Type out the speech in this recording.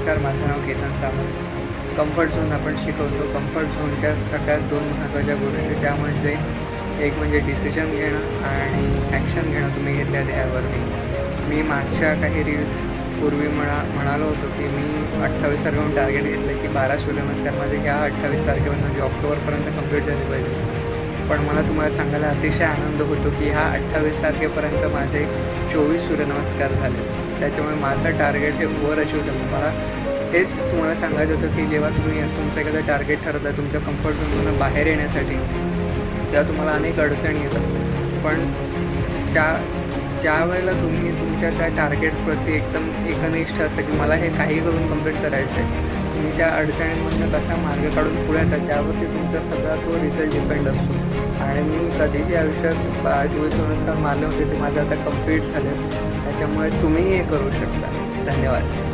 नमस्कार. माझं नाव Ketan Sawant. Comfort zone आपण शिकवतो. कम्फर्ट झोनच्या सगळ्यात 2 महत्त्वाच्या गोष्टी, त्यामध्ये एक म्हणजे डिसिजन घेणं आणि ॲक्शन घेणं तुम्ही घेतल्या त्यावरती. मी मागच्या काही रील्स पूर्वी म्हणालो होतो की मी 28 तारखेहून टार्गेट घेतलं की 12 सूर्यनमस्कार माझे ह्या 28 तारखेपर्यंत म्हणजे ऑक्टोबरपर्यंत कंप्लीट झाले पाहिजे. पण मला तुम्हाला सांगायला अतिशय आनंद होतो की ह्या 28 तारखेपर्यंत माझे 24 सूर्यनमस्कार झाले. त्याच्यामुळे माझं टार्गेट हे ओव्हर अचीव झालं. मला हेच तुम्हाला सांगायचं होतं की जेव्हा तुम्ही तुमचं एखादं टार्गेट ठरवता तुमच्या कम्फर्ट झोनमधून बाहेर येण्यासाठी, तेव्हा तुम्हाला अनेक अडचणी येतात. पण ज्या वेळेला तुम्ही तुमच्या त्या टार्गेटप्रती एकदम एकनिष्ठ असतं की मला हे काही करून कंप्लीट करायचं आहे, तुम्ही त्या अडचणींमधून कसा मार्ग काढून पुढे येतात त्यावरती तुमचा सगळा तो रिझल्ट डिपेंड असतो. आणि मी कधीही आयुष्यात 24 सूर्यनमस्कार मारले होते ते माझे आता कंप्लीट झाले. त्याच्यामुळे तुम्हीही हे करू शकता. धन्यवाद.